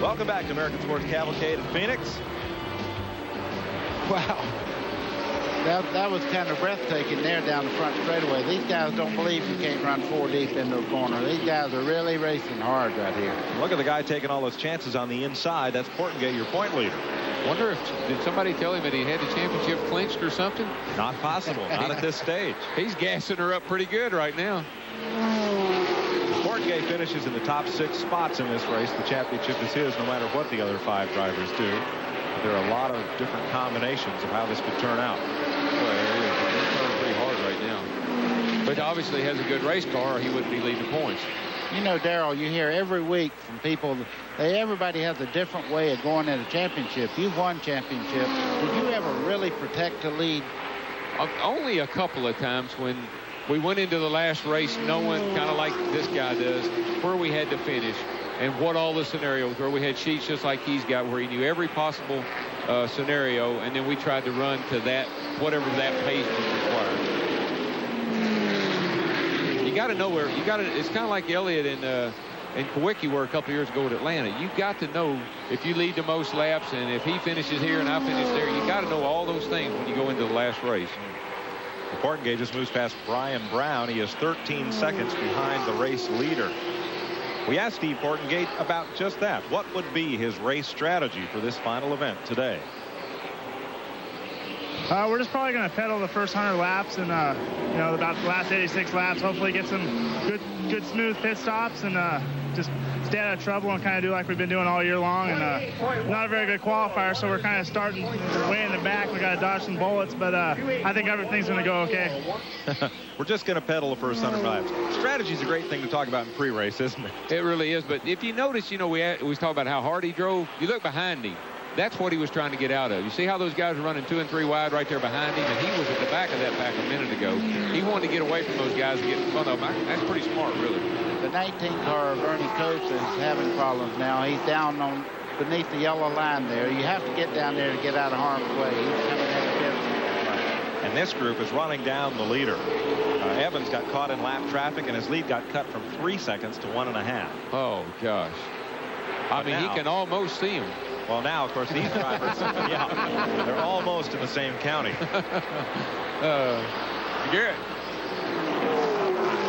Welcome back to American Sports Cavalcade in Phoenix. Wow. That was kind of breathtaking there down the front straightaway. These guys don't believe you can't run 4 deep into the corner. These guys are really racing hard right here. Look at the guy taking all those chances on the inside. That's Portengate, your point leader. Wonder if did somebody tell him that he had the championship clinched or something? Not possible. Not at this stage. He's gassing her up pretty good right now. Portengate finishes in the top 6 spots in this race. The championship is his no matter what the other 5 drivers do. But there are a lot of different combinations of how this could turn out. Well, it is. He's throwing pretty hard right now. But obviously has a good race car or he wouldn't be leading points. You know, Darrell, you hear every week from people, everybody has a different way of going at a championship. You've won championships. Did you ever really protect the lead? Only a couple of times when we went into the last race knowing, kind of like this guy does, where we had to finish and what all the scenarios, where we had sheets just like he's got, where he knew every possible scenario, and then we tried to run to that, whatever that pace was required. You got to know where, it's kind of like Elliott and Kawicki were a couple years ago at Atlanta. You got to know if you lead the most laps and if he finishes here and I finish there, you got to know all those things when you go into the last race. Portengate just moves past Brian Brown. He is 13 seconds behind the race leader. We asked Steve Portengate about just that. What would be his race strategy for this final event today? We're just probably going to pedal the first 100 laps and, you know, about the last 86 laps, hopefully get some good smooth pit stops and just stay out of trouble and kind of do like we've been doing all year long. And not a very good qualifier, so we're kind of starting way in the back. We got to dodge some bullets, but I think everything's going to go okay. We're just going to pedal the first 100 laps. Strategy is a great thing to talk about in pre-race, isn't it? It really is, but if you notice, you know, we talk about how hard he drove. You look behind him. That's what he was trying to get out of. You see how those guys are running 2 and 3 wide right there behind him, and he was at the back of that pack a minute ago. He wanted to get away from those guys and get in front of them. That's pretty smart, really. The 19 car, Bernie Coates, is having problems now. He's down on beneath the yellow line there. You have to get down there to get out of harm's way. He's coming in a bit. And this group is running down the leader. Evans got caught in lap traffic, and his lead got cut from 3 seconds to 1.5. Oh, gosh. I mean, he can almost see him. Well, now, of course, these drivers, yeah, they're almost in the same county.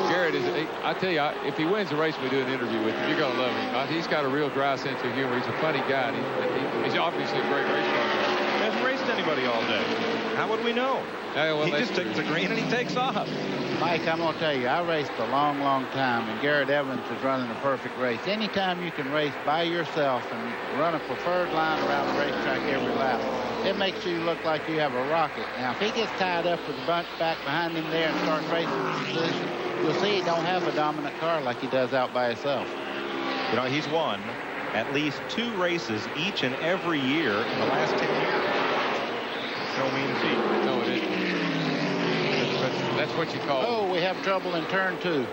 Garrett is, I tell you, if he wins the race, we do an interview with him. You're going to love him. He's got a real dry sense of humor. He's a funny guy. And he's obviously a great race car. He hasn't raced anybody all day. How would we know? Well, he just takes the green and he takes off. Mike, I'm going to tell you, I raced a long, long time, and Garrett Evans is running a perfect race. Anytime you can race by yourself and run a preferred line around the racetrack every lap, it makes you look like you have a rocket. Now, if he gets tied up with a bunch back behind him there and starts racing for position, you'll see he don't have a dominant car like he does out by himself. You know, he's won at least 2 races each and every year in the last 10 years. No mean feat. No, it isn't. That's what you call. Oh, we have trouble in turn 2.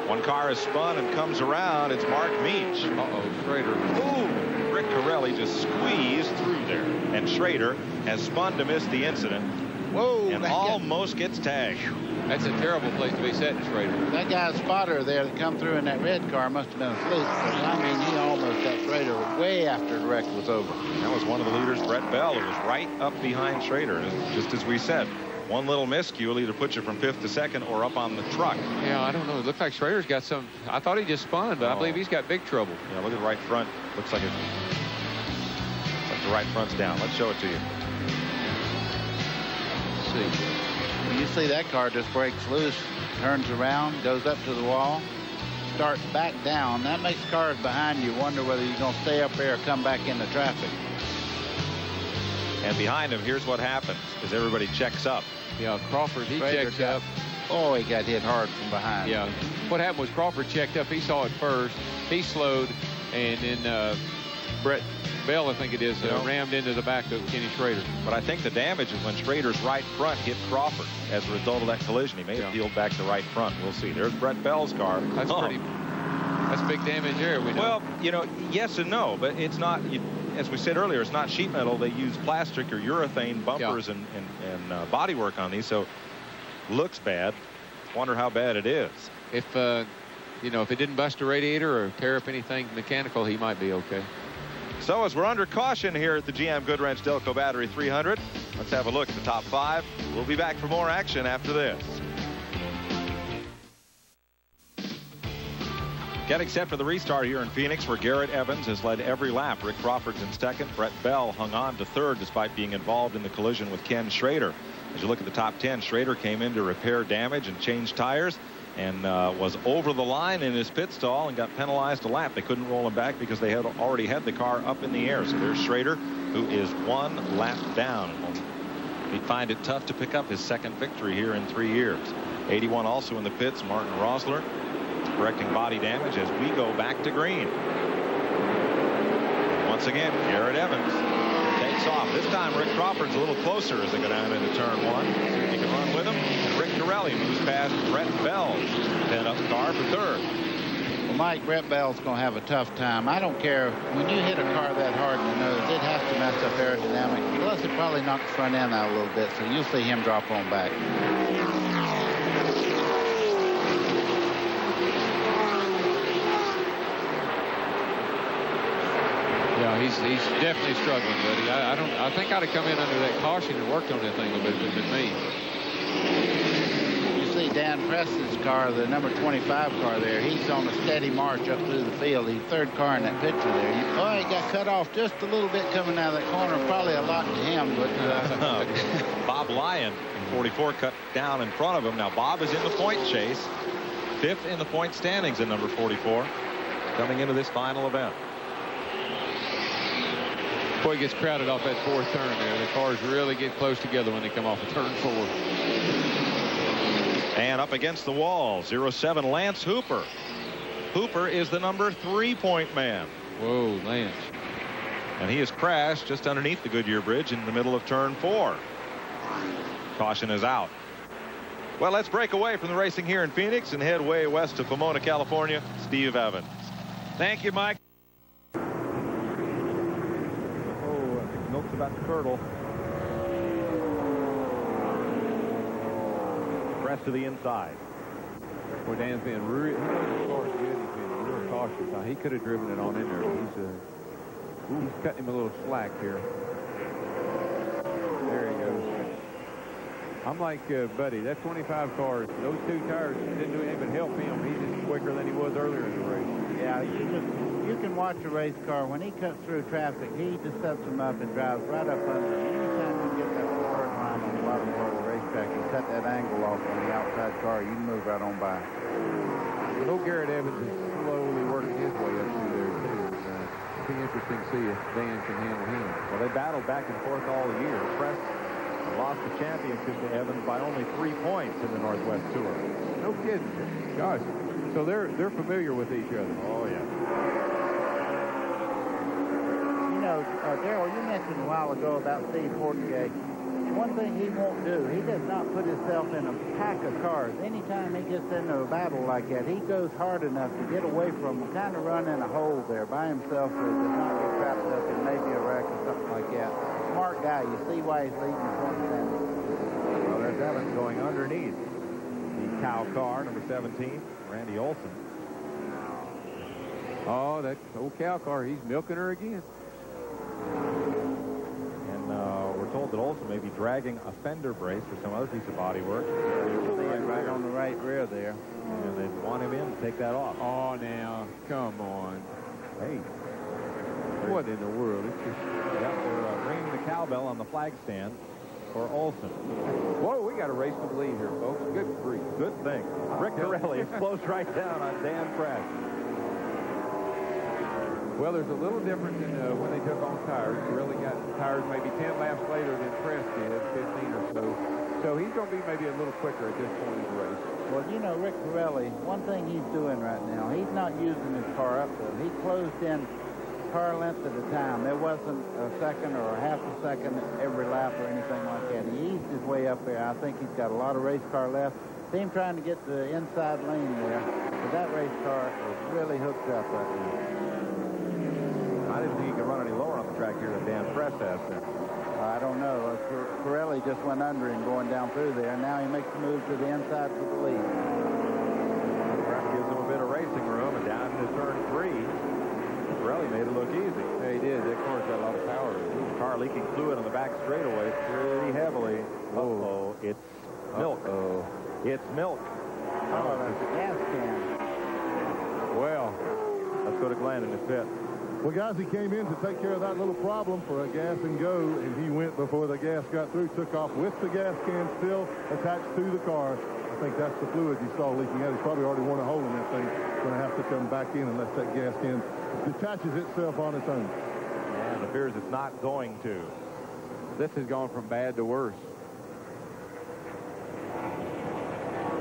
One car is spun and comes around. It's Mark Meach. Uh-oh, Schrader. Ooh, Rick Corelli just squeezed through there. And Schrader has spun to miss the incident. Whoa. And almost gets tagged. That's a terrible place to be setting, Schrader. That guy's spotter there that come through in that red car must have been a fluke. I mean, he almost got Schrader way after the wreck was over. That was one of the leaders, Brett Bell, who was right up behind Schrader. Just as we said, one little miscue will either put you from 5th to 2nd or up on the truck. Yeah, I don't know. It looks like Schrader's got some. I thought he just spun, but I believe he's got big trouble. Yeah, look at the right front. Looks like the right front's down. Let's show it to you. Let's see. When you see that car just breaks loose, turns around, goes up to the wall, starts back down. That makes cars behind you wonder whether you're going to stay up there or come back into traffic. And behind him, here's what happens as everybody checks up. Yeah, Crawford, he checked up. Oh, he got hit hard from behind. Yeah. What happened was Crawford checked up. He saw it first. He slowed, and then Brett Bell, I think it is, rammed into the back of Kenny Schrader. But I think the damage is when Schrader's right front hit Crawford as a result of that collision. He may have peeled back the right front. We'll see. There's Brett Bell's car. That's that's big damage there. We know. Well, you know, yes and no, but it's not. As we said earlier, it's not sheet metal. They use plastic or urethane bumpers and bodywork on these, so looks bad. Wonder how bad it is. If you know, if it didn't bust a radiator or tear up anything mechanical, he might be okay. So as we're under caution here at the GM Goodwrench Delco Battery 300, let's have a look at the top 5. We'll be back for more action after this. Getting set for the restart here in Phoenix, where Garrett Evans has led every lap. Rick Crawford's in second. Brett Bell hung on to third despite being involved in the collision with Ken Schrader. As you look at the top 10, Schrader came in to repair damage and change tires and was over the line in his pit stall and got penalized a lap. They couldn't roll him back because they had already had the car up in the air. So there's Schrader, who is 1 lap down. He'd find it tough to pick up his second victory here in 3 years. 81 also in the pits, Martin Rosler, correcting body damage as we go back to green. Once again, Garrett Evans takes off. This time Rick Crawford's a little closer as they go down into turn 1. See if he can run with him. And Rick Corelli moves past Brett Bell's 10-up car for third. Well, Mike, Brett Bell's going to have a tough time. I don't care. When you hit a car that hard in the nose, it has to mess up aerodynamics. Plus, it probably knocked the front end out a little bit, so you'll see him drop on back. Yeah, he's definitely struggling, buddy. I think I'd have come in under that caution and worked on that thing a little bit if it had been me. You see Dan Press's car, the number 25 car there. He's on a steady march up through the field. He's third car in that picture there. He got cut off just a little bit coming out of that corner. Probably a lot to him, but Bob Lyon in 44 cut down in front of him. Now Bob is in the point chase, 5th in the point standings in number 44, coming into this final event. Boy, he gets crowded off that 4th turn there. The cars really get close together when they come off of turn 4. And up against the wall, 07 Lance Hooper. Hooper is the number 3-point man. Whoa, Lance. And he has crashed just underneath the Goodyear Bridge in the middle of turn 4. Caution is out. Well, let's break away from the racing here in Phoenix and head way west to Pomona, California. Steve Evans. Thank you, Mike. Milk's about to curdle. Press to the inside. Boy, Dan's being real, he's being real cautious. Now, he could have driven it on in there, but he's cutting him a little slack here. There he goes. I'm like, Buddy, that 25 car, those 2 tires didn't do anything but help him. He's just quicker than he was earlier in the race. Yeah, you can watch a race car. When he cuts through traffic, he just sets them up and drives right up under them. Anytime you get that preferred line on the bottom part of the racetrack and cut that angle off on the outside car, you can move right on by. You know, Garrett Evans is slowly working his way up through there, too. It'll be interesting to see if Dan can handle him. Well, they battled back and forth all year. Press lost the championship to Evans by only 3 points in the Northwest Tour. No kidding. Gosh. So they're familiar with each other. Oh, yeah. You know, Darrell, you mentioned a while ago about Steve Portengate. One thing he won't do, he does not put himself in a pack of cars. Anytime he gets into a battle like that, he goes hard enough to get away from them, kind of run in a hole there by himself so he does not get trapped up in maybe a wreck or something like that. Smart guy. You see why he's leading the point standing. Well, there's Evans going underneath the cow car, number 17, Randy Olson. Oh, that old cow car, he's milking her again. And we're told that Olson may be dragging a fender brace or some other piece of body work. Right on the right rear there. And they want him in to take that off. Oh, now, come on. Hey. What in the world? It's just... Yep, they're ringing the cowbell on the flag stand for Olson. Whoa, we got a race to the lead here, folks. Good grief. Good thing. Rick Corelli is close right down on Dan Press. Well, there's a little difference in when they took on tires. Corelli got tires maybe 10 laps later than Press did, 15 or so. So he's going to be maybe a little quicker at this point in the race. Well, you know, Rick Corelli, one thing he's doing right now, he's not using his car up there. He closed in car length at a time. There wasn't a second or a half a second every lap or anything like that. He eased his way up there. I think he's got a lot of race car left. See him trying to get the inside lane there. But that race car is really hooked up right now. I didn't think he could run any lower on the track here than Dan Press has there. I don't know. Corelli just went under him going down through there. And now he makes the move to the inside for the lead. Press gives him a bit of racing room, and down into turn 3. Corelli made it look easy. Yeah, he did. That leaking fluid on the back straightaway pretty heavily. Uh-oh, it's milk. It's milk. Oh, that's a gas can. Well, let's go to Glenn in the pit. Well, guys, he came in to take care of that little problem for a gas and go, and he went before the gas got through, took off with the gas can still attached to the car. I think that's the fluid you saw leaking out. He's probably already worn a hole in that thing. Going to have to come back in unless that gas can detaches itself on its own. And it appears it's not going to. This has gone from bad to worse.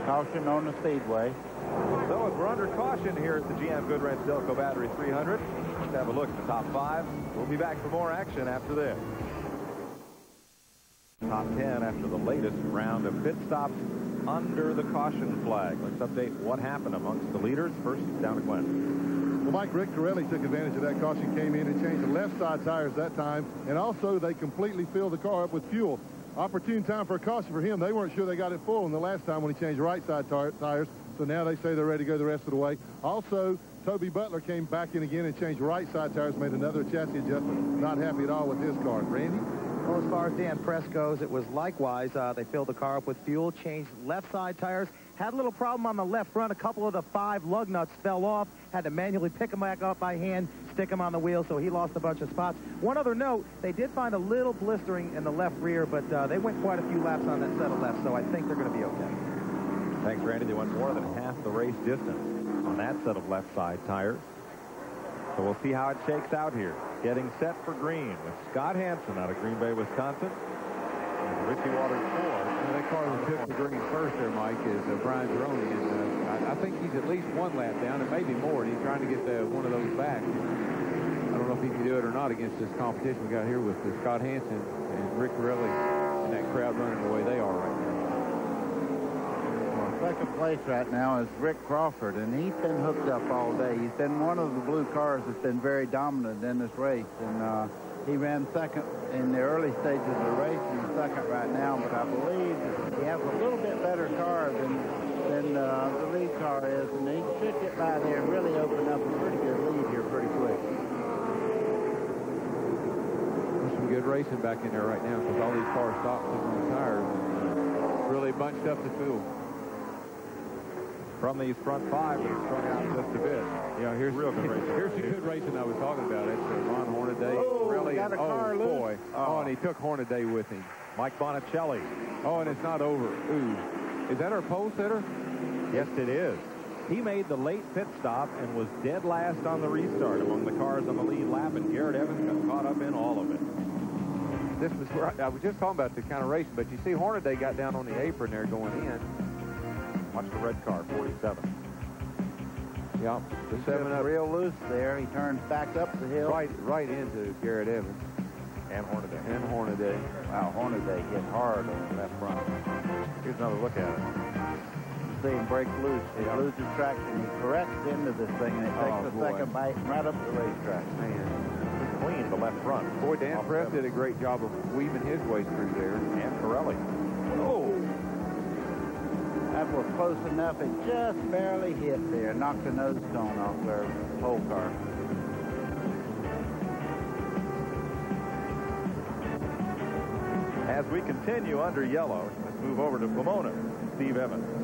Caution on the speedway. So as we're under caution here at the GM Goodwrench Delco Battery 300, let's have a look at the top 5. We'll be back for more action after this. Top 10 after the latest round of pit stops under the caution flag. Let's update what happened amongst the leaders. First, down to Glenn. Well, Mike, Rick Corelli took advantage of that caution, came in and changed the left side tires that time, and also they completely filled the car up with fuel. Opportune time for a caution for him. They weren't sure they got it full in the last time when he changed right side tires, so now they say they're ready to go the rest of the way. Also, Toby Butler came back in again and changed right side tires, made another chassis adjustment. Not happy at all with his car. Randy? Well, as far as Dan Press goes, it was likewise. They filled the car up with fuel, changed left side tires, had a little problem on the left front. A couple of the 5 lug nuts fell off, had to manually pick them back up by hand, stick them on the wheel, so he lost a bunch of spots. One other note, they did find a little blistering in the left rear, but they went quite a few laps on that set of left, so I think they're going to be okay. Thanks, Randy. They went more than half the race distance on that set of left side tires. So we'll see how it shakes out here. Getting set for green with Scott Hansen out of Green Bay, Wisconsin. And Richie Waters 4. That car that took the green first there, Mike, is Brian Droney. And I think he's at least 1 lap down, and maybe more. And he's trying to get one of those back. I don't know if he can do it or not against this competition we got here with Scott Hansen and Rick Corelli and that crowd running the way they are right now. Second place right now is Rick Crawford, and he's been hooked up all day. He's been one of the blue cars that's been very dominant in this race, and he ran second in the early stages of the race, and he's second right now, but I believe he has a little bit better car than the lead car is, and he should get by there and really open up a pretty good lead here pretty quick. There's some good racing back in there right now because all these cars stopped on the tires and really bunched up the field. From these front 5, they're strung out just a bit. Yeah, here's real good racing. Here's the good racing I was talking about. It's Ron Hornaday. Oh, got a car loose. Boy. Oh, and he took Hornaday with him. Mike Bonicelli. Oh, and it's not over. Ooh. Is that our pole sitter? Yes, it is. He made the late pit stop and was dead last on the restart among the cars on the lead lap, and Garrett Evans got caught up in all of it. This was where I was just talking about the kind of racing, but you see Hornaday got down on the apron there going in. Watch the red car, 47. Yep, the 7 up. Real loose there. He turns back up the hill. Right into Garrett Evans. And Hornaday. Wow, Hornaday hit hard on the left front. Here's another look at it. You see him break loose. He loses traction. He corrects into this thing, and it takes a second bite right up the racetrack. Man, clean the left front. Boy, Dan Press did a great job of weaving his way through there. And Corelli. Oh! That was close enough. It just barely hit there. Knocked the nose cone off their pole car. As we continue under yellow, let's move over to Pomona. Steve Evans.